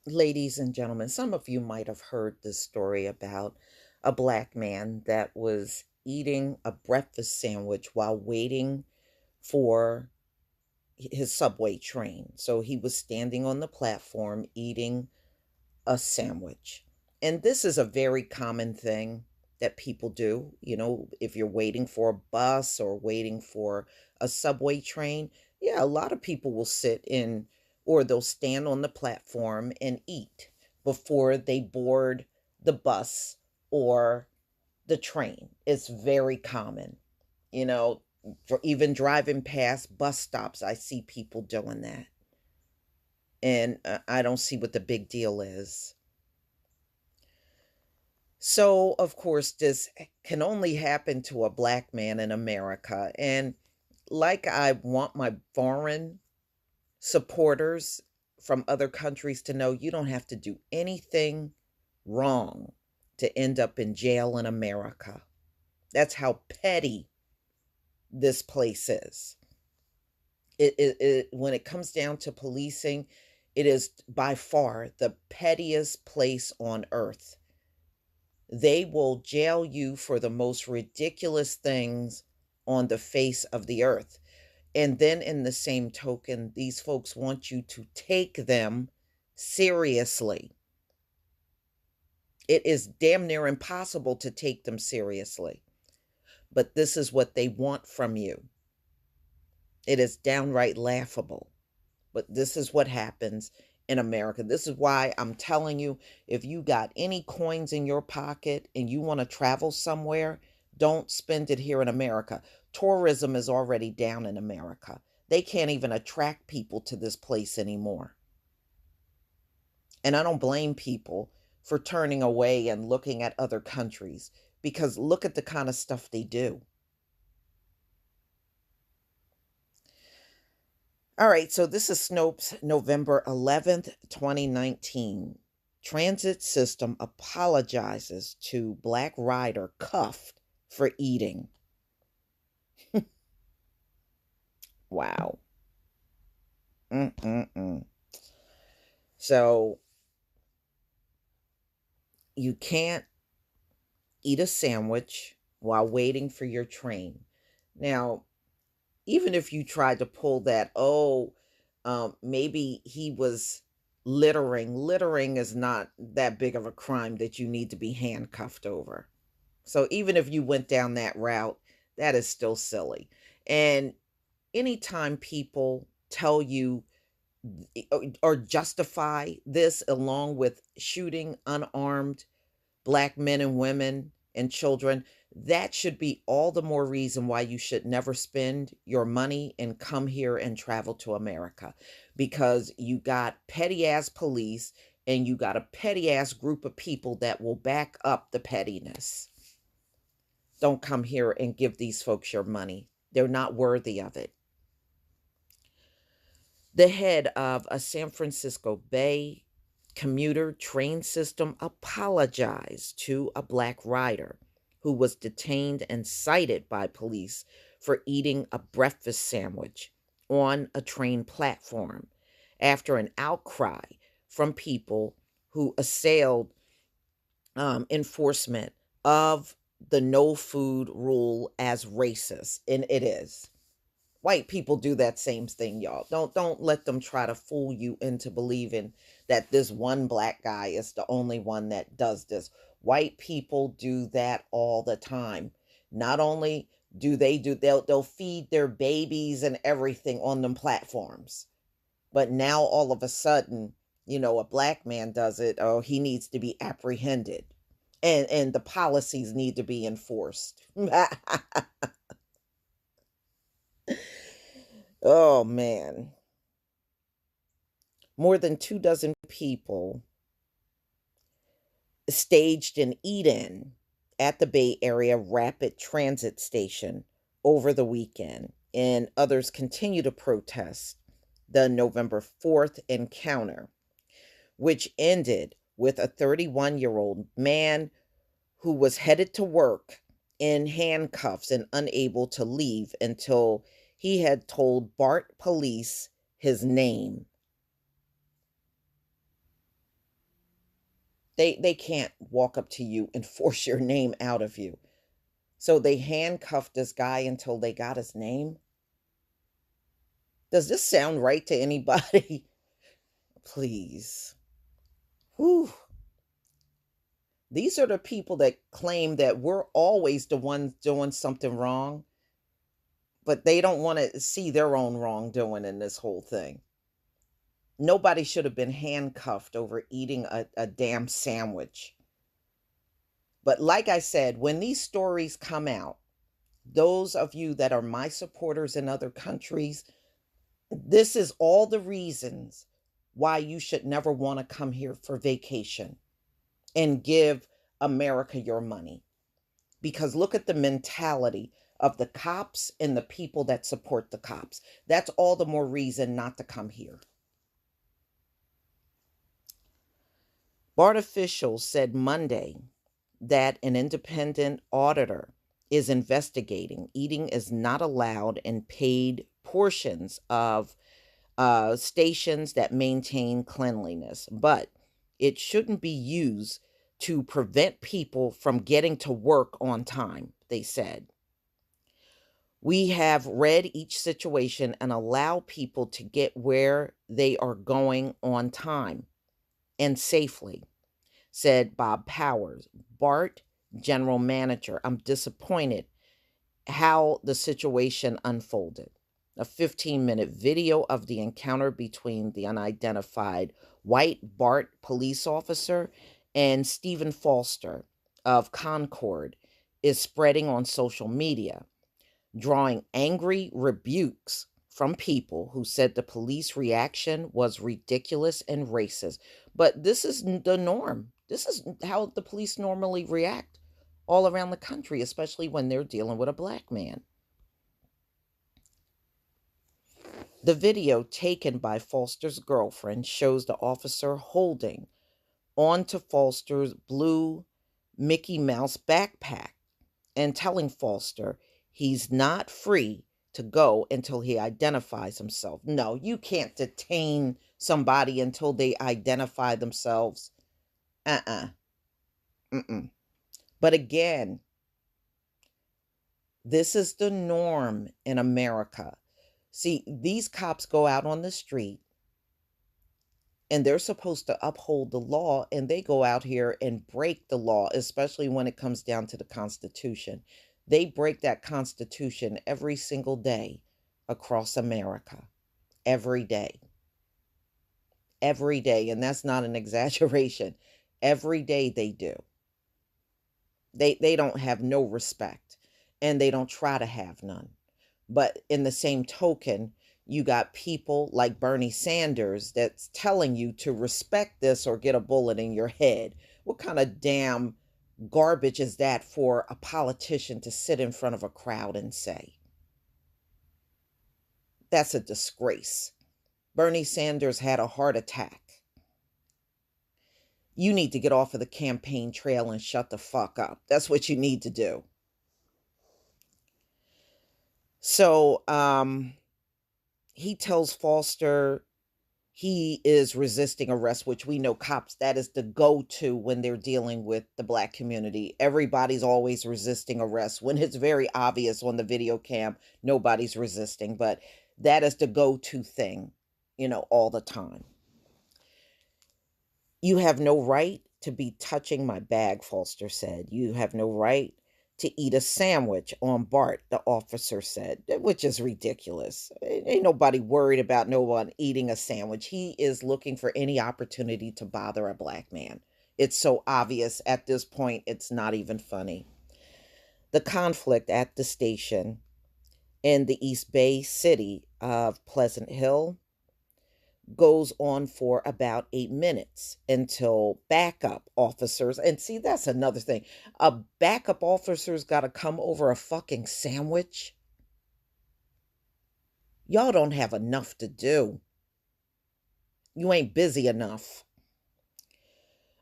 Ladies and gentlemen, some of you might have heard this story about a black man that was eating a breakfast sandwich while waiting for his subway train. So he was standing on the platform eating a sandwich. And this is a very common thing that people do. If you're waiting for a bus or waiting for a subway train, yeah, a lot of people will sit in or they'll stand on the platform and eat before they board the bus or the train. It's very common. You know, even driving past bus stops, I see people doing that. And I don't see what the big deal is. So, of course, this can only happen to a black man in America. And like I want my foreign supporters from other countries to know, you don't have to do anything wrong to end up in jail in America. That's how petty this place is. When it comes down to policing, it is by far the pettiest place on earth. They will jail you for the most ridiculous things on the face of the earth. And then, in the same token, these folks want you to take them seriously. It is damn near impossible to take them seriously. But this is what they want from you. It is downright laughable. But this is what happens in America. This is why I'm telling you, if you got any coins in your pocket and you want to travel somewhere, don't spend it here in America. Tourism is already down in America. They can't even attract people to this place anymore. And I don't blame people for turning away and looking at other countries because look at the kind of stuff they do. All right, so this is Snopes, November 11th, 2019. Transit system apologizes to black rider cuffed for eating. Wow. Mm-mm-mm. So you can't eat a sandwich while waiting for your train. Now, even if you tried to pull that, maybe he was littering. Littering is not that big of a crime that you need to be handcuffed over. So even if you went down that route, that is still silly. And anytime people tell you or justify this along with shooting unarmed black men and women and children, that should be all the more reason why you should never spend your money and come here and travel to America. Because you got petty ass police and you got a petty ass group of people that will back up the pettiness. Don't come here and give these folks your money. They're not worthy of it. The head of a San Francisco Bay commuter train system apologized to a black rider who was detained and cited by police for eating a breakfast sandwich on a train platform after an outcry from people who assailed enforcement of the no food rule as racist. And it is. White people do that same thing, y'all. Don't let them try to fool you into believing that this one black guy is the only one that does this. White people do that all the time. Not only do they'll feed their babies and everything on them platforms. But now all of a sudden, a black man does it, oh, he needs to be apprehended. And the policies need to be enforced. Oh man. More than 2 dozen people staged an eat-in at the Bay Area Rapid Transit Station over the weekend, and others continue to protest the November 4th encounter, which ended with a 31-year-old man who was headed to work in handcuffs and unable to leave until he had told BART police his name. They can't walk up to you and force your name out of you. So they handcuffed this guy until they got his name. Does this sound right to anybody? Please. Whew. These are the people that claim that we're always the ones doing something wrong, but they don't want to see their own wrongdoing in this whole thing. Nobody should have been handcuffed over eating a damn sandwich. But like I said, when these stories come out, those of you that are my supporters in other countries, this is all the reasons why you should never want to come here for vacation and give America your money. Because look at the mentality of the cops and the people that support the cops. That's all the more reason not to come here. BART officials said Monday that an independent auditor is investigating eating is not allowed in paid portions of stations that maintain cleanliness, but it shouldn't be used to prevent people from getting to work on time, they said. We have read each situation and allow people to get where they are going on time and safely, said Bob Powers, BART general manager. I'm disappointed how the situation unfolded. A 15-minute video of the encounter between the unidentified white BART police officer and Stephen Foster of Concord is spreading on social media, drawing angry rebukes from people who said the police reaction was ridiculous and racist. But this is the norm. This is how the police normally react all around the country, especially when they're dealing with a black man. The video taken by Foster's girlfriend shows the officer holding onto Foster's blue Mickey Mouse backpack and telling Foster he's not free to go until he identifies himself. No, you can't detain somebody until they identify themselves. Mm-mm. But again, this is the norm in America. See, these cops go out on the street and they're supposed to uphold the law, and they go out here and break the law, especially when it comes down to the Constitution. They break that Constitution every single day across America. Every day. Every day. And that's not an exaggeration. Every day they do. They don't have no respect, and they don't try to have none. But in the same token, you got people like Bernie Sanders that's telling you to respect this or get a bullet in your head. What kind of damn garbage is that for a politician to sit in front of a crowd and say? That's a disgrace. Bernie Sanders had a heart attack. You need to get off of the campaign trail and shut the fuck up. That's what you need to do. So, he tells Foster he is resisting arrest, which we know cops, that is the go-to when they're dealing with the black community. Everybody's always resisting arrest. When it's very obvious on the video cam, nobody's resisting, but that is the go-to thing, all the time. You have no right to be touching my bag, Foster said. You have no right to eat a sandwich on BART, the officer said, which is ridiculous. Ain't nobody worried about no one eating a sandwich. He is looking for any opportunity to bother a black man. It's so obvious at this point, it's not even funny. The conflict at the station in the East Bay city of Pleasant Hill goes on for about 8 minutes until backup officers, and see, that's another thing. A backup officer's got to come over a fucking sandwich. Y'all don't have enough to do. You ain't busy enough.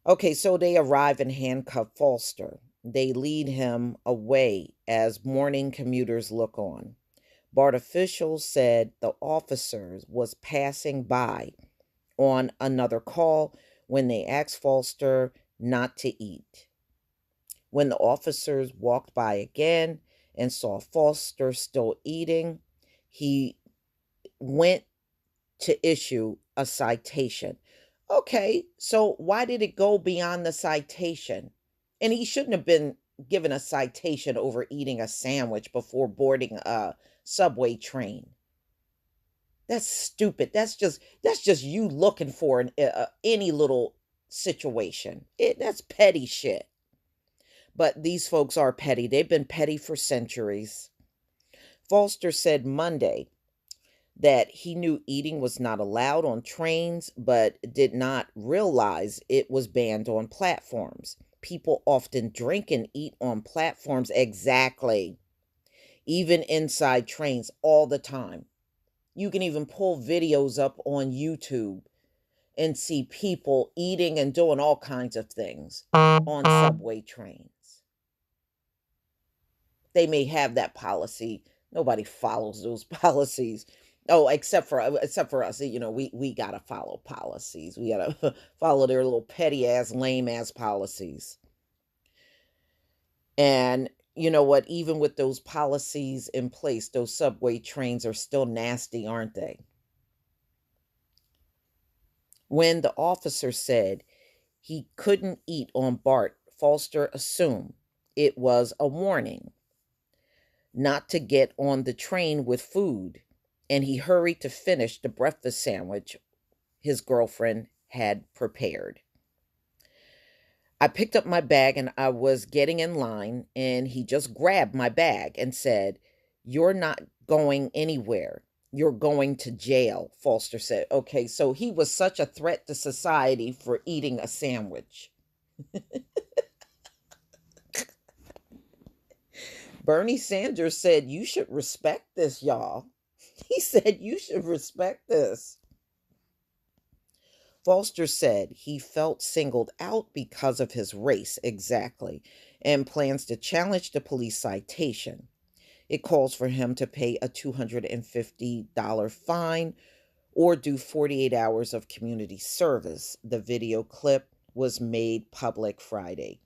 Okay, so they arrive and handcuff Foster. They lead him away as morning commuters look on. BART officials said the officer was passing by on another call when they asked Foster not to eat. When the officers walked by again and saw Foster still eating, he went to issue a citation. Okay, so why did it go beyond the citation? And he shouldn't have been given a citation over eating a sandwich before boarding a subway train. That's stupid. That's just you looking for any little situation. That's petty shit. But these folks are petty. They've been petty for centuries. Foster said Monday that he knew eating was not allowed on trains, but did not realize it was banned on platforms. People often drink and eat on platforms, exactly, even inside trains all the time. You can even pull videos up on YouTube and see people eating and doing all kinds of things on subway trains. They may have that policy. Nobody follows those policies. Oh, except for us, we gotta follow policies. We gotta follow their little petty ass, lame ass policies. And you know what? Even with those policies in place, those subway trains are still nasty, aren't they? When the officer said he couldn't eat on BART, Foster assumed it was a warning not to get on the train with food, and he hurried to finish the breakfast sandwich his girlfriend had prepared. I picked up my bag and I was getting in line, and he just grabbed my bag and said, "You're not going anywhere. You're going to jail," Foster said. Okay, so he was such a threat to society for eating a sandwich. Bernie Sanders said, "You should respect this, y'all." He said, "You should respect this." Foster said he felt singled out because of his race, exactly, and plans to challenge the police citation. It calls for him to pay a $250 fine or do 48 hours of community service. The video clip was made public Friday.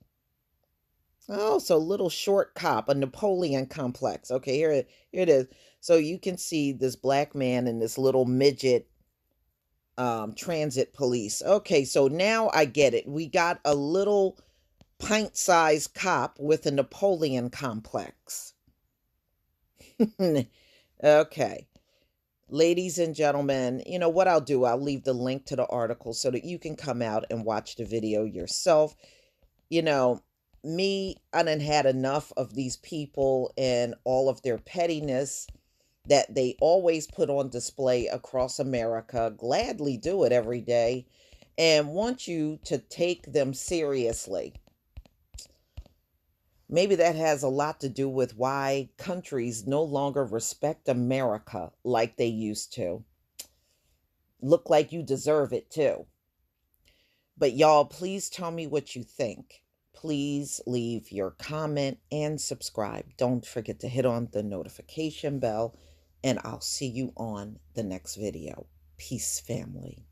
Oh, so little short cop, a Napoleon complex. Okay, here it is. So you can see this black man and this little midget transit police. Okay, so now I get it. We got a little pint-sized cop with a Napoleon complex. Okay. Ladies and gentlemen, you know what I'll do? I'll leave the link to the article so that you can come out and watch the video yourself. You know, I done had enough of these people and all of their pettiness that they always put on display across America, gladly do it every day, and want you to take them seriously. Maybe that has a lot to do with why countries no longer respect America like they used to. Look like you deserve it too. But y'all, please tell me what you think. Please leave your comment and subscribe. Don't forget to hit on the notification bell, and I'll see you on the next video. Peace, family.